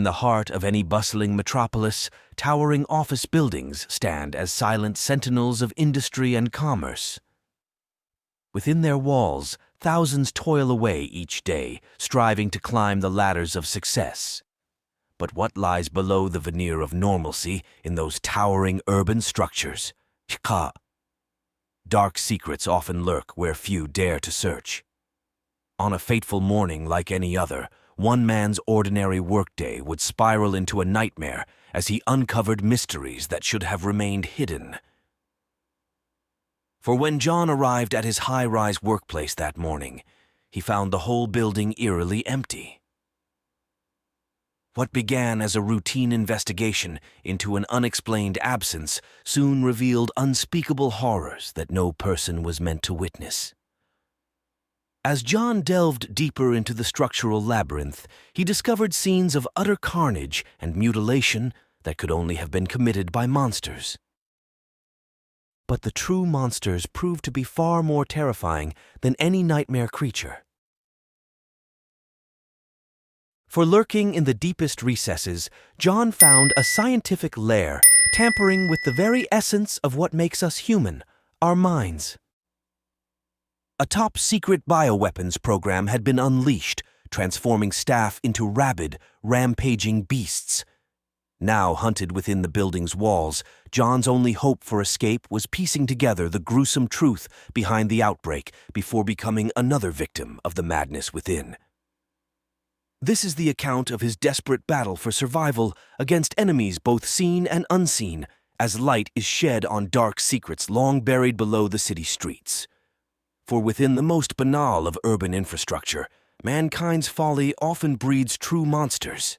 in the heart of any bustling metropolis, towering office buildings stand as silent sentinels of industry and commerce. Within their walls, thousands toil away each day, striving to climb the ladders of success. But what lies below the veneer of normalcy in those towering urban structures? Dark secrets often lurk where few dare to search. On a fateful morning like any other, one man's ordinary workday would spiral into a nightmare as he uncovered mysteries that should have remained hidden. For when John arrived at his high-rise workplace that morning, he found the whole building eerily empty. What began as a routine investigation into an unexplained absence soon revealed unspeakable horrors that no person was meant to witness. As John delved deeper into the structural labyrinth, he discovered scenes of utter carnage and mutilation that could only have been committed by monsters. But the true monsters proved to be far more terrifying than any nightmare creature. For lurking in the deepest recesses, John found a scientific lair tampering with the very essence of what makes us human, our minds. A top-secret bioweapons program had been unleashed, transforming staff into rabid, rampaging beasts. Now hunted within the building's walls, John's only hope for escape was piecing together the gruesome truth behind the outbreak before becoming another victim of the madness within. This is the account of his desperate battle for survival against enemies both seen and unseen, as light is shed on dark secrets long buried below the city streets. For within the most banal of urban infrastructure, mankind's folly often breeds true monsters.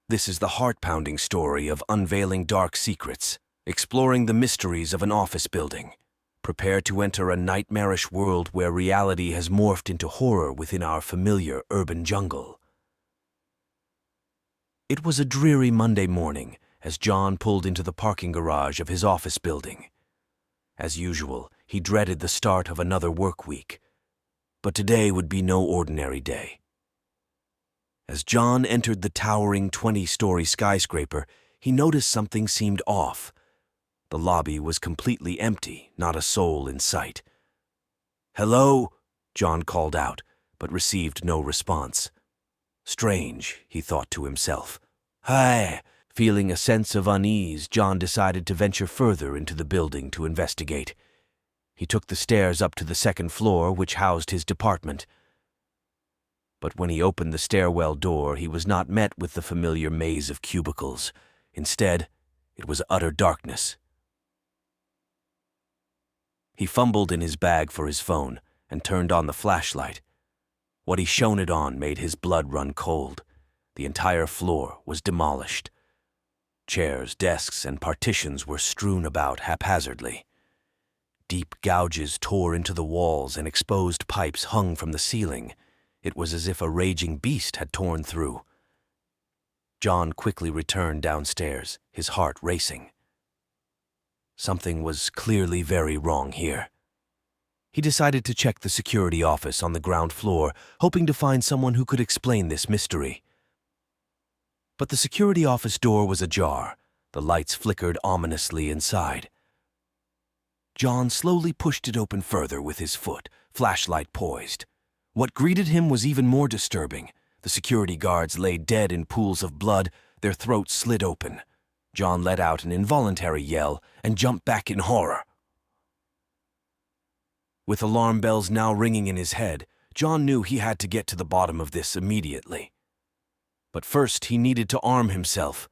This is the heart-pounding story of unveiling dark secrets, exploring the mysteries of an office building. Prepare to enter a nightmarish world where reality has morphed into horror within our familiar urban jungle. It was a dreary Monday morning as John pulled into the parking garage of his office building. As usual, he dreaded the start of another work week. But today would be no ordinary day. As John entered the towering 20-story skyscraper, he noticed something seemed off. The lobby was completely empty, not a soul in sight. "Hello?" John called out, but received no response. Strange, he thought to himself. "Hi!" Feeling a sense of unease, John decided to venture further into the building to investigate. He took the stairs up to the second floor, which housed his department. But when he opened the stairwell door, he was not met with the familiar maze of cubicles. Instead, it was utter darkness. He fumbled in his bag for his phone and turned on the flashlight. What he shone it on made his blood run cold. The entire floor was demolished. Chairs, desks, and partitions were strewn about haphazardly. Deep gouges tore into the walls and exposed pipes hung from the ceiling. It was as if a raging beast had torn through. John quickly returned downstairs, his heart racing. Something was clearly very wrong here. He decided to check the security office on the ground floor, hoping to find someone who could explain this mystery. But the security office door was ajar. The lights flickered ominously inside. John slowly pushed it open further with his foot, flashlight poised. What greeted him was even more disturbing. The security guards lay dead in pools of blood, their throats slit open. John let out an involuntary yell and jumped back in horror. With alarm bells now ringing in his head, John knew he had to get to the bottom of this immediately. But first he needed to arm himself.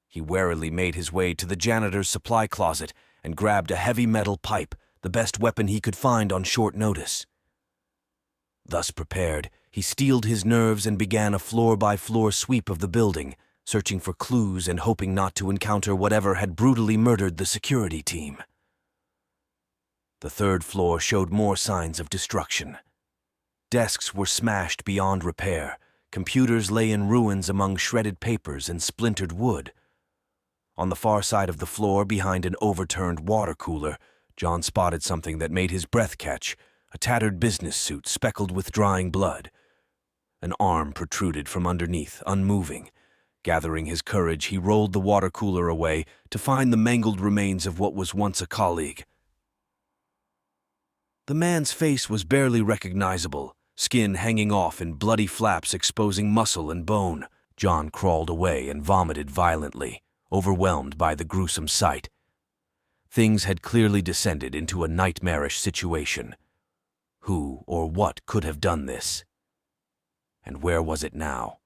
He warily made his way to the janitor's supply closet and grabbed a heavy metal pipe, the best weapon he could find on short notice. Thus prepared, he steeled his nerves and began a floor-by-floor sweep of the building, searching for clues and hoping not to encounter whatever had brutally murdered the security team. The third floor showed more signs of destruction. Desks were smashed beyond repair. Computers lay in ruins among shredded papers and splintered wood. On the far side of the floor, behind an overturned water cooler, John spotted something that made his breath catch, a tattered business suit speckled with drying blood. An arm protruded from underneath, unmoving, Gathering his courage, he rolled the water cooler away to find the mangled remains of what was once a colleague. The man's face was barely recognizable, skin hanging off in bloody flaps exposing muscle and bone. John crawled away and vomited violently, overwhelmed by the gruesome sight. Things had clearly descended into a nightmarish situation. Who or what could have done this? And where was it now?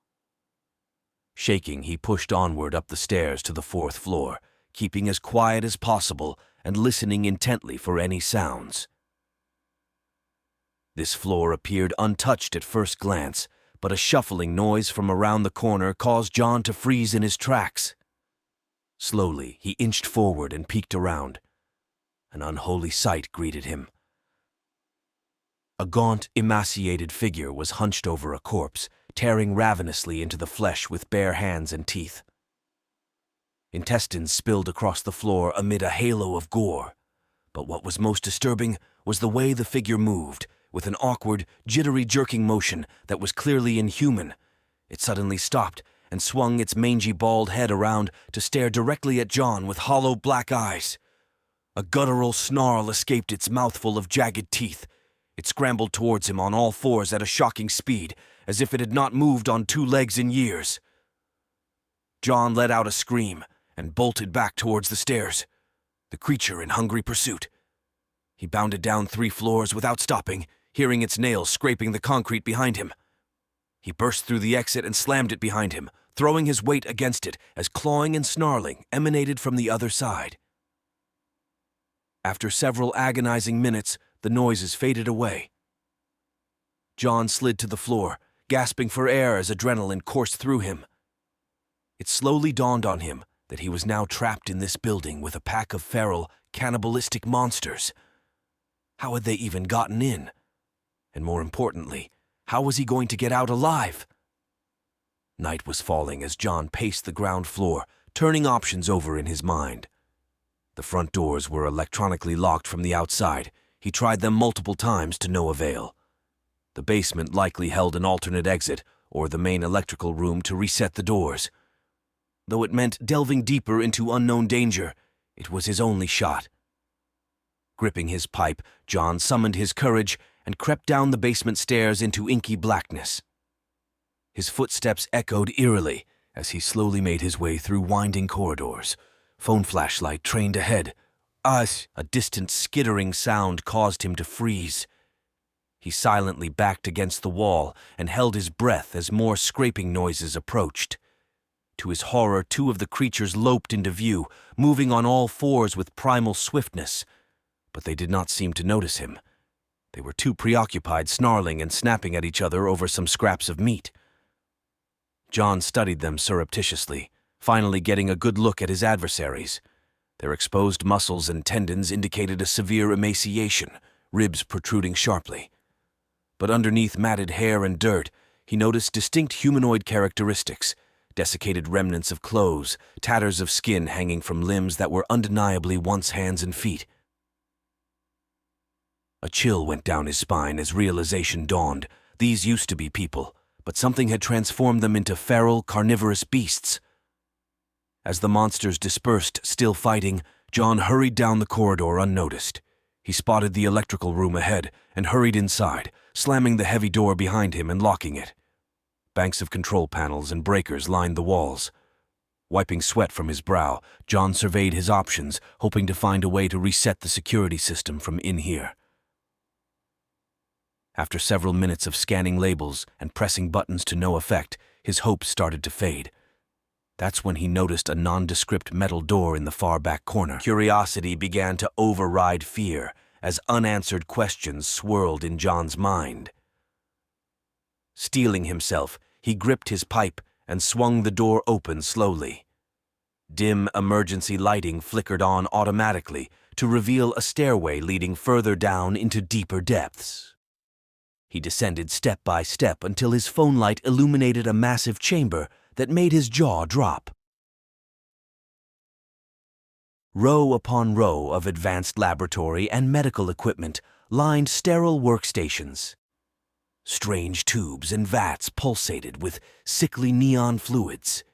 Shaking, he pushed onward up the stairs to the 4th floor, keeping as quiet as possible and listening intently for any sounds. This floor appeared untouched at first glance, but a shuffling noise from around the corner caused John to freeze in his tracks. Slowly, he inched forward and peeked around. An unholy sight greeted him. A gaunt, emaciated figure was hunched over a corpse, tearing ravenously into the flesh with bare hands and teeth. Intestines spilled across the floor amid a halo of gore. But what was most disturbing was the way the figure moved, with an awkward, jittery jerking motion that was clearly inhuman. It suddenly stopped and swung its mangy bald head around to stare directly at John with hollow black eyes. A guttural snarl escaped its mouthful of jagged teeth. It scrambled towards him on all fours at a shocking speed, as if it had not moved on 2 legs in years. John let out a scream and bolted back towards the stairs, the creature in hungry pursuit. He bounded down 3 floors without stopping, hearing its nails scraping the concrete behind him. He burst through the exit and slammed it behind him, throwing his weight against it as clawing and snarling emanated from the other side. After several agonizing minutes, the noises faded away. John slid to the floor, gasping for air as adrenaline coursed through him. It slowly dawned on him that he was now trapped in this building with a pack of feral, cannibalistic monsters. How had they even gotten in? And more importantly, how was he going to get out alive? Night was falling as John paced the ground floor, turning options over in his mind. The front doors were electronically locked from the outside. He tried them multiple times to no avail. The basement likely held an alternate exit, or the main electrical room to reset the doors. Though it meant delving deeper into unknown danger, it was his only shot. Gripping his pipe, John summoned his courage and crept down the basement stairs into inky blackness. His footsteps echoed eerily as he slowly made his way through winding corridors. Phone flashlight trained ahead. A distant skittering sound caused him to freeze. He silently backed against the wall and held his breath as more scraping noises approached. To his horror, 2 of the creatures loped into view, moving on all fours with primal swiftness. But they did not seem to notice him. They were too preoccupied snarling and snapping at each other over some scraps of meat. John studied them surreptitiously, finally getting a good look at his adversaries. Their exposed muscles and tendons indicated a severe emaciation, ribs protruding sharply. But underneath matted hair and dirt, he noticed distinct humanoid characteristics, desiccated remnants of clothes, tatters of skin hanging from limbs that were undeniably once hands and feet. A chill went down his spine as realization dawned. These used to be people, but something had transformed them into feral, carnivorous beasts. As the monsters dispersed, still fighting, John hurried down the corridor unnoticed. He spotted the electrical room ahead and hurried inside, slamming the heavy door behind him and locking it. Banks of control panels and breakers lined the walls. Wiping sweat from his brow, John surveyed his options, hoping to find a way to reset the security system from in here. After several minutes of scanning labels and pressing buttons to no effect, his hopes started to fade. That's when he noticed a nondescript metal door in the far back corner. Curiosity began to override fear as unanswered questions swirled in John's mind. Steeling himself, he gripped his pipe and swung the door open slowly. Dim emergency lighting flickered on automatically to reveal a stairway leading further down into deeper depths. He descended step by step until his phone light illuminated a massive chamber that made his jaw drop. Row upon row of advanced laboratory and medical equipment lined sterile workstations. Strange tubes and vats pulsated with sickly neon fluids.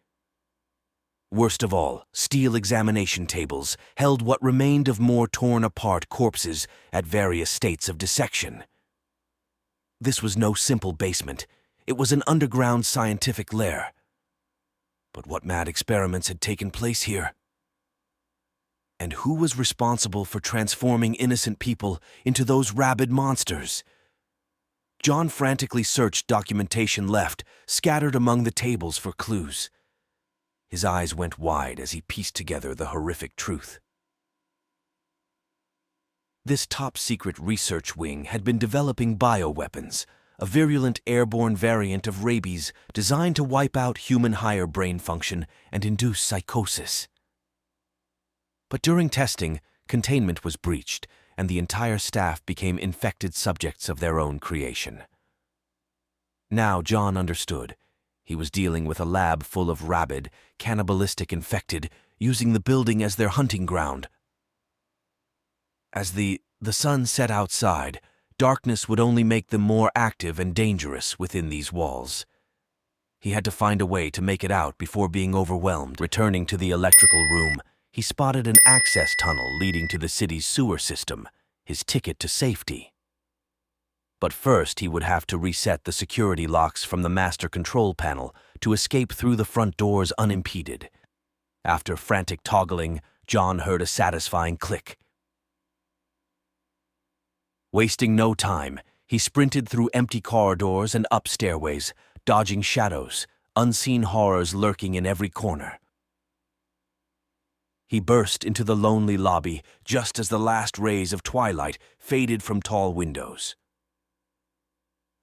Worst of all, steel examination tables held what remained of more torn-apart corpses at various states of dissection. This was no simple basement. It was an underground scientific lair. But what mad experiments had taken place here? And who was responsible for transforming innocent people into those rabid monsters? John frantically searched documentation left, scattered among the tables for clues. His eyes went wide as he pieced together the horrific truth. This top-secret research wing had been developing bioweapons, a virulent airborne variant of rabies designed to wipe out human higher brain function and induce psychosis. But during testing, containment was breached, and the entire staff became infected subjects of their own creation. Now John understood. He was dealing with a lab full of rabid, cannibalistic infected, using the building as their hunting ground. As the sun set outside, darkness would only make them more active and dangerous within these walls. He had to find a way to make it out before being overwhelmed. Returning to the electrical room, he spotted an access tunnel leading to the city's sewer system, his ticket to safety. But first he would have to reset the security locks from the master control panel to escape through the front doors unimpeded. After frantic toggling, John heard a satisfying click. Wasting no time, he sprinted through empty corridors and up stairways, dodging shadows, unseen horrors lurking in every corner. He burst into the lonely lobby just as the last rays of twilight faded from tall windows.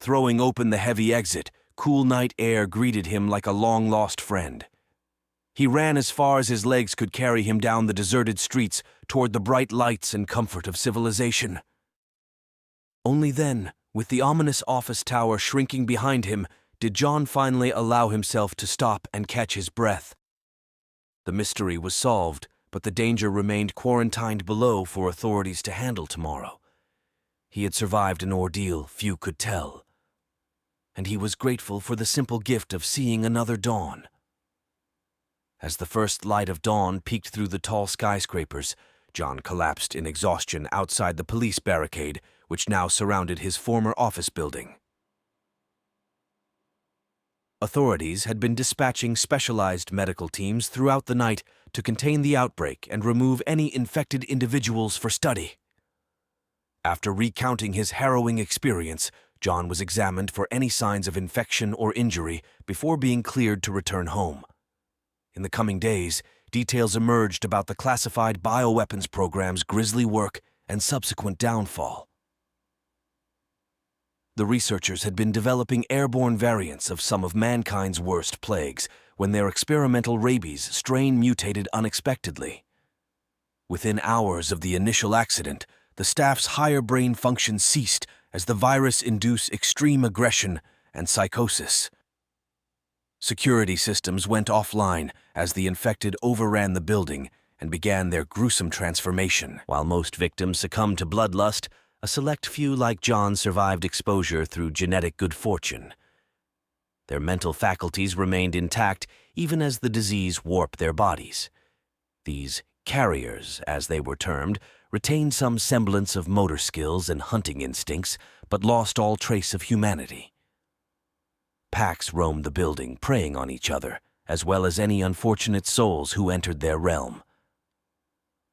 Throwing open the heavy exit, cool night air greeted him like a long-lost friend. He ran as far as his legs could carry him down the deserted streets toward the bright lights and comfort of civilization. Only then, with the ominous office tower shrinking behind him, did John finally allow himself to stop and catch his breath. The mystery was solved, but the danger remained quarantined below for authorities to handle tomorrow. He had survived an ordeal few could tell, and he was grateful for the simple gift of seeing another dawn. As the first light of dawn peeked through the tall skyscrapers, John collapsed in exhaustion outside the police barricade, which now surrounded his former office building. Authorities had been dispatching specialized medical teams throughout the night to contain the outbreak and remove any infected individuals for study. After recounting his harrowing experience, John was examined for any signs of infection or injury before being cleared to return home. In the coming days, details emerged about the classified bioweapons program's grisly work and subsequent downfall. The researchers had been developing airborne variants of some of mankind's worst plagues when their experimental rabies strain mutated unexpectedly. Within hours of the initial accident, the staff's higher brain function ceased as the virus induced extreme aggression and psychosis. Security systems went offline as the infected overran the building and began their gruesome transformation. While most victims succumbed to bloodlust, a select few like John survived exposure through genetic good fortune. Their mental faculties remained intact even as the disease warped their bodies. These carriers, as they were termed, retained some semblance of motor skills and hunting instincts, but lost all trace of humanity. Packs roamed the building, preying on each other, as well as any unfortunate souls who entered their realm.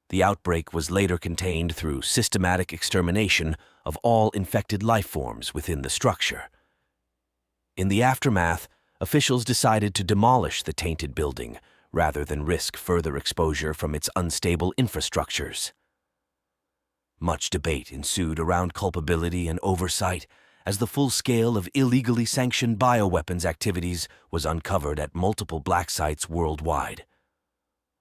The outbreak was later contained through systematic extermination of all infected life forms within the structure. In the aftermath, officials decided to demolish the tainted building rather than risk further exposure from its unstable infrastructures. Much debate ensued around culpability and oversight as the full scale of illegally sanctioned bioweapons activities was uncovered at multiple black sites worldwide.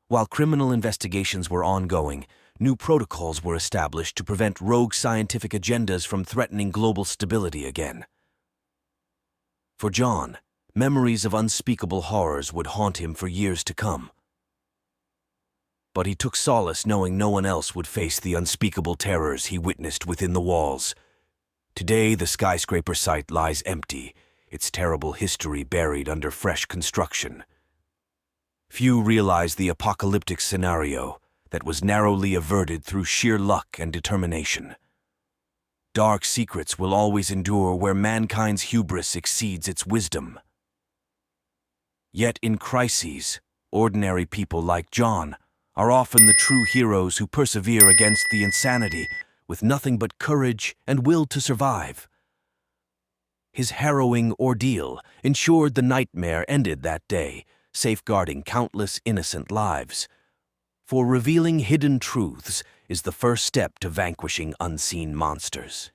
While criminal investigations were ongoing, new protocols were established to prevent rogue scientific agendas from threatening global stability again. For John, memories of unspeakable horrors would haunt him for years to come. But he took solace knowing no one else would face the unspeakable terrors he witnessed within the walls. Today, the skyscraper site lies empty, its terrible history buried under fresh construction. Few realize the apocalyptic scenario that was narrowly averted through sheer luck and determination. Dark secrets will always endure where mankind's hubris exceeds its wisdom. Yet in crises, ordinary people like John are often the true heroes who persevere against the insanity with nothing but courage and will to survive. His harrowing ordeal ensured the nightmare ended that day, safeguarding countless innocent lives. For revealing hidden truths is the first step to vanquishing unseen monsters.